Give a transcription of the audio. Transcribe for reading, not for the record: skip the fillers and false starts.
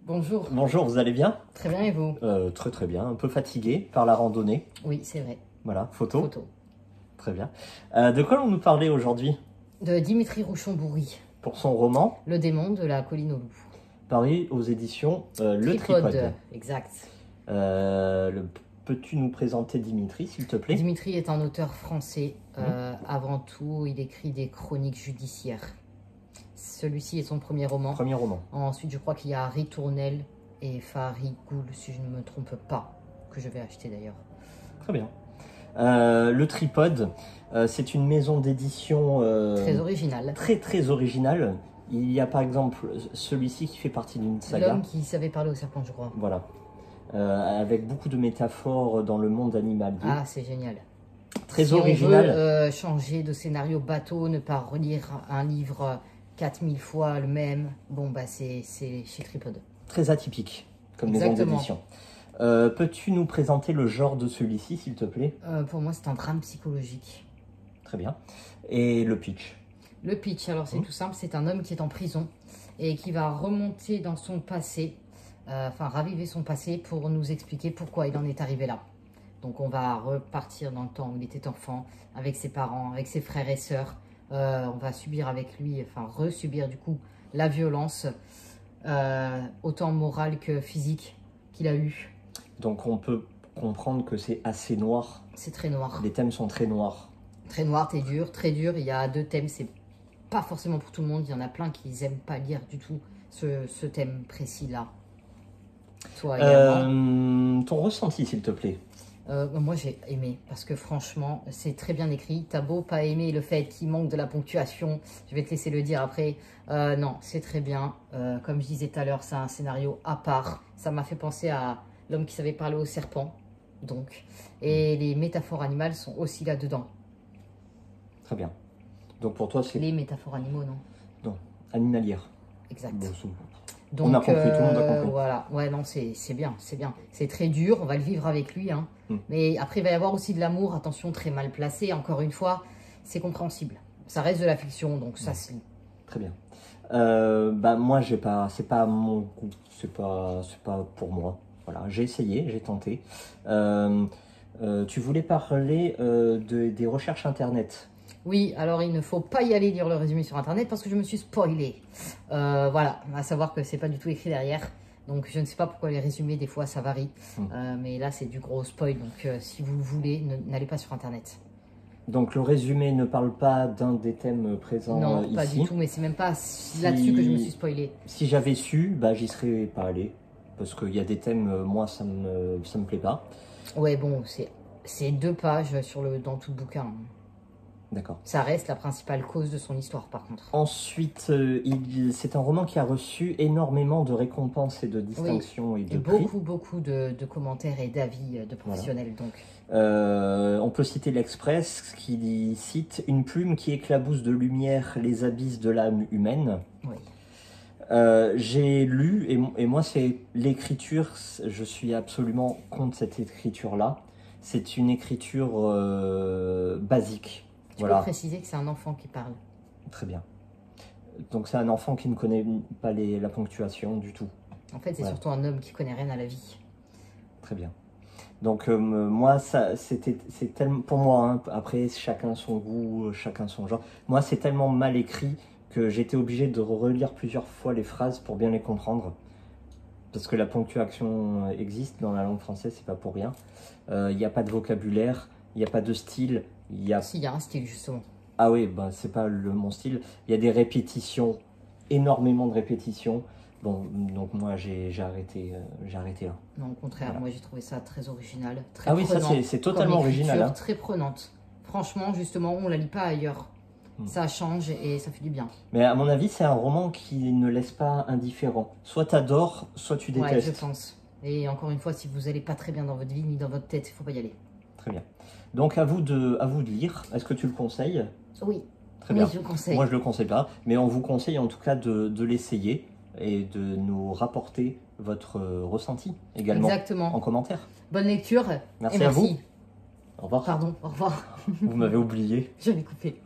Bonjour. Bonjour, vous allez bien? Très bien et vous? Très très bien, un peu fatigué par la randonnée. Oui, c'est vrai. Voilà, photo. Photo. Très bien. De quoi allons-nous parler aujourd'hui? De Dimitri Rouchon-Bourri. Pour son roman, Le démon de la colline aux loups. paru aux éditions Le Tripode. Exact. Peux-tu nous présenter Dimitri, s'il te plaît? Dimitri est un auteur français. Avant tout, il écrit des chroniques judiciaires. Celui-ci est son premier roman. Premier roman. Ensuite, je crois qu'il y a Ritournelle et Farigoul, si je ne me trompe pas, que je vais acheter d'ailleurs. Très bien. Le Tripode, c'est une maison d'édition Très originale. très originale. Il y a par exemple celui-ci qui fait partie d'une saga. L'homme qui savait parler au serpent, je crois. Voilà. Avec beaucoup de métaphores dans le monde animalier. Ah, c'est génial. Très si original. on veut changer de scénario bateau, ne pas relire un livre 4000 fois le même, bon bah c'est chez Tripode. Très atypique comme maison d'édition. Peux-tu nous présenter le genre de celui-ci, s'il te plaît? Pour moi, c'est un drame psychologique. Très bien. Et le pitch? Le pitch, alors c'est tout simple, c'est un homme qui est en prison et qui va remonter dans son passé, enfin raviver son passé pour nous expliquer pourquoi il en est arrivé là. Donc on va repartir dans le temps où il était enfant, avec ses parents, avec ses frères et sœurs. On va subir avec lui, enfin resubir du coup, la violence, autant morale que physique qu'il a eu. Donc on peut comprendre que c'est assez noir. C'est très noir. Les thèmes sont très noirs. Très noir, très dur. Il y a deux thèmes, c'est pas forcément pour tout le monde. Il y en a plein qui n'aiment pas lire du tout ce thème précis-là. Toi également. Ton ressenti, s'il te plaît? Moi j'ai aimé parce que franchement c'est très bien écrit. T'as beau pas aimer le fait qu'il manque de la ponctuation, je vais te laisser le dire après. Non, c'est très bien. Comme je disais tout à l'heure, c'est un scénario à part. Ça m'a fait penser à l'homme qui savait parler au serpent. Donc, et les métaphores animales sont aussi là-dedans. Très bien. Donc pour toi c'est... Les métaphores animaux, non? Non, animalière. Exact. Bon, donc, on a compris, tout le monde a compris. Voilà, ouais, non, c'est bien, c'est bien. C'est très dur, on va le vivre avec lui. Hein. Mais après, il va y avoir aussi de l'amour, attention, très mal placé. Encore une fois, c'est compréhensible. Ça reste de la fiction, donc ça se lit. Très bien. Bah, moi, c'est pas mon goût, c'est pas pour moi. Voilà, j'ai essayé, j'ai tenté. Tu voulais parler des recherches internet. Oui, alors il ne faut pas y aller lire le résumé sur internet parce que je me suis spoilé. Voilà, à savoir que c'est pas du tout écrit derrière. Donc je ne sais pas pourquoi les résumés des fois ça varie. Mais là c'est du gros spoil, donc si vous le voulez, n'allez pas sur internet. Donc le résumé ne parle pas d'un des thèmes présents ici. Non, pas du tout, mais c'est même pas là-dessus que je me suis spoilé. Si j'avais su, bah j'y serais pas allé. Parce qu'il y a des thèmes, moi ça me plaît pas. Ouais, bon, c'est 2 pages dans tout le bouquin. D'accord. Ça reste la principale cause de son histoire, par contre. Ensuite, c'est un roman qui a reçu énormément de récompenses et de distinctions et de prix. Beaucoup de commentaires et d'avis de professionnels. Voilà. Donc. On peut citer l'Express qui cite « Une plume qui éclabousse de lumière les abysses de l'âme humaine ». Oui. J'ai lu, et moi c'est l'écriture, je suis absolument contre cette écriture-là. C'est une écriture basique. Tu peux préciser que c'est un enfant qui parle. Très bien. Donc c'est un enfant qui ne connaît pas la ponctuation du tout. En fait, c'est surtout un homme qui connaît rien à la vie. Très bien. Donc moi, c'est tellement... Pour moi, hein, après, chacun son goût, chacun son genre. Moi, c'est tellement mal écrit que j'étais obligé de relire plusieurs fois les phrases pour bien les comprendre. Parce que la ponctuation existe dans la langue française, c'est pas pour rien. Il n'y a pas de vocabulaire, il n'y a pas de style. Si, il y a un style, justement. Ah oui, bah, c'est pas mon style. Il y a des répétitions, énormément de répétitions. Bon, donc moi, j'ai arrêté là. Non, au contraire, voilà. Moi, j'ai trouvé ça très original, très prenant. Ah oui, ça, c'est totalement original. Hein. Très prenante. Franchement, justement, on la lit pas ailleurs. Ça change et ça fait du bien. Mais à mon avis, c'est un roman qui ne laisse pas indifférent. Soit tu adores, soit tu détestes. Ouais, je pense. Et encore une fois, si vous n'allez pas très bien dans votre vie ni dans votre tête, il ne faut pas y aller. Très bien. Donc à vous de lire. Est-ce que tu le conseilles? Oui. Très bien. Oui, je le conseille. Moi je le conseille pas, mais on vous conseille en tout cas de l'essayer et de nous rapporter votre ressenti également. Exactement. En commentaire. Bonne lecture. Merci à vous. Au revoir. Pardon, au revoir. Vous m'avez oublié. Je l'ai coupé.